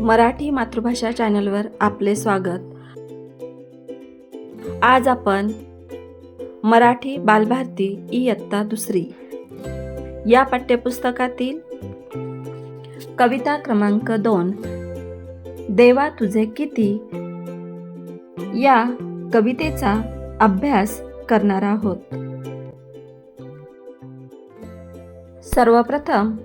मराठी मातृभाषा चॅनलवर आपले स्वागत. आज आपण मराठी बालभारती इयत्ता 2 या पाठ्यपुस्तकातील कविता क्रमांक 2 देवा तुझे किती या कवितेचा अभ्यास करणार आहोत. सर्वप्रथम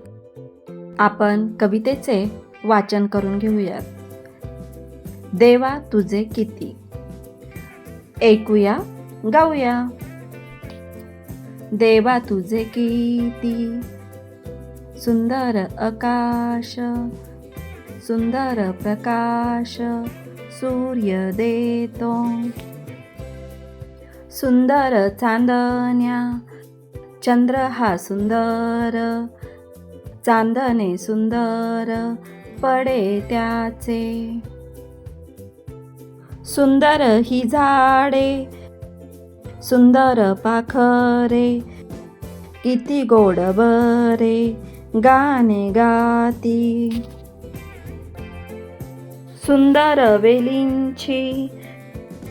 आपण कवितेचे वाचन करून घेऊयात. देवा तुझे किती. ऐकूया, गाऊया. देवा तुझे किती सुंदर आकाश, सुंदर प्रकाश सूर्य देतो. सुंदर चांदण्या चंद्र हा सुंदर, चांदणे सुंदर पडे त्याचे. सुंदर ही झाडे, सुंदर पाखरे, किती गोड बरे गाणे गाती. सुंदर वेलींची,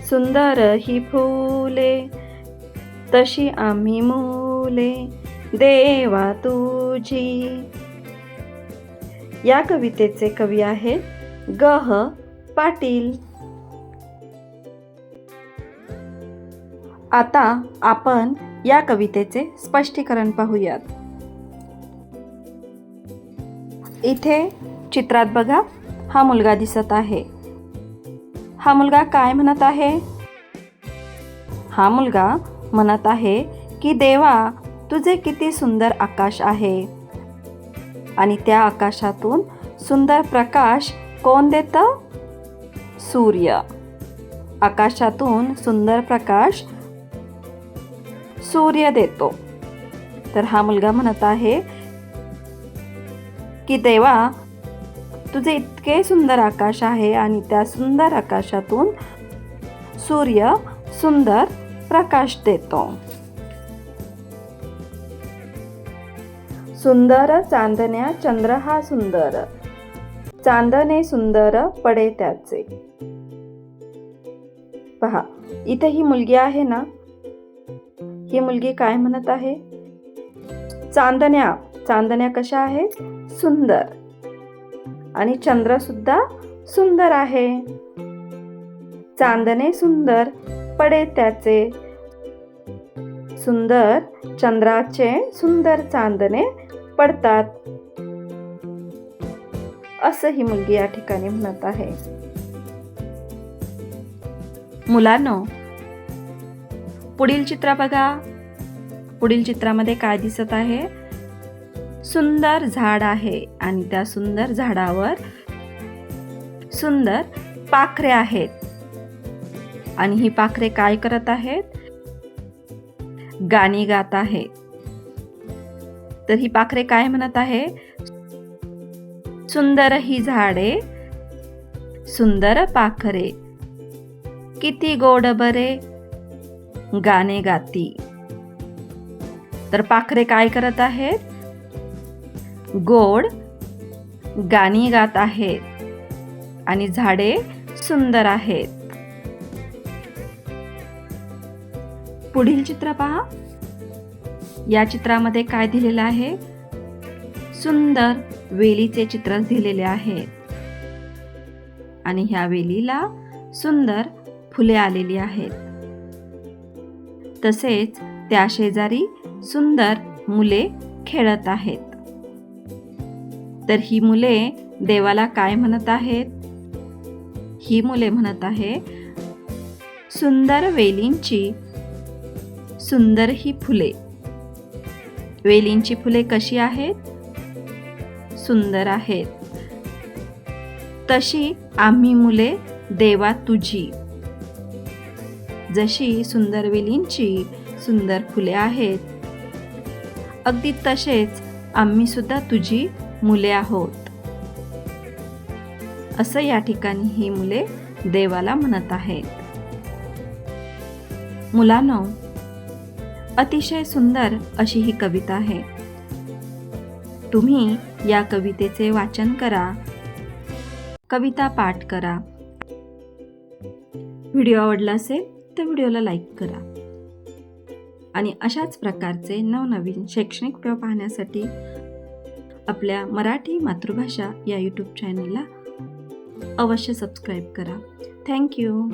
सुंदर ही फुले, तशी आम्ही मुले देवा तुझी. या कवितेचे कवी आहेत ग.ह. पाटील. आता आपण या कवितेचे स्पष्टीकरण पाहूयात. इथे चित्रात बघा, हा मुलगा दिसत आहे. हा मुलगा काय म्हणत आहे? हा मुलगा म्हणत आहे की देवा तुझे किती सुंदर आकाश आहे, आणि त्या आकाशातून सुंदर प्रकाश कोण देतं? सूर्य. आकाशातून सुंदर प्रकाश सूर्य देतो. तर हा मुलगा म्हणत आहे की देवा तुझे इतके सुंदर आकाश आहे, आणि त्या सुंदर आकाशातून सूर्य सुंदर प्रकाश देतो. सुंदर चांदण्या चंद्र हा सुंदर, चांदणे सुंदर पडे त्याचे. पहा, इथे ही मुलगी आहे ना, ही मुलगी काय म्हणत आहे? चांदण्या, चांदण्या कशा आहेत? सुंदर. आणि चंद्र सुद्धा सुंदर आहे. चांदणे सुंदर पडे त्याचे. सुंदर चंद्राचे सुंदर चांदणे पडतात, असं ही मुलगी या ठिकाणी म्हणत आहे. मुलांनो, पुढील चित्र बघा. पुढील चित्रामध्ये काय दिसत आहे? सुंदर झाड आहे, आणि त्या सुंदर झाडावर सुंदर पाखरे आहेत. आणि ही पाखरे काय करत आहेत? गाणी गात आहेत. तर ही पाखरे काय म्हणत आहे? सुंदर ही झाडे, सुंदर पाखरे, किती गोड बरे गाणे गाती. तर पाखरे काय करत आहेत? गोड गाणी गात आहेत, आणि झाडे सुंदर आहेत. पुढील चित्र पहा. या चित्रामध्ये काय दिलेलं आहे? सुंदर वेलीचे चित्र दिलेले आहे, आणि ह्या वेलीला सुंदर फुले आलेली आहेत. तसेच त्या शेजारी सुंदर मुले खेळत आहेत. तर ही मुले देवाला काय म्हणत आहेत? ही मुले म्हणत आहे, सुंदर वेलींची, सुंदर ही फुले. वेलींची फुले कशी आहेत? सुंदर आहेत. तशी आम्ही मुले देवा तुझी. जशी सुंदर वेलींची सुंदर फुले आहेत, अगदी तसेच आम्ही सुद्धा तुझी मुले आहोत, असं या ठिकाणी ही मुले देवाला म्हणत आहेत. मुलांनो, अतिशय सुंदर अशी ही कविता आहे. तुम्ही या कवितेचे वाचन करा, कविता पाठ करा. व्हिडिओ आवडला असेल तर व्हिडिओला लाईक करा. आणि अशाच प्रकारचे नवनवीन शैक्षणिक व्हिडिओ पाहण्यासाठी आपल्या मराठी मातृभाषा या यूट्यूब चॅनलला अवश्य सबस्क्राईब करा. थँक्यू.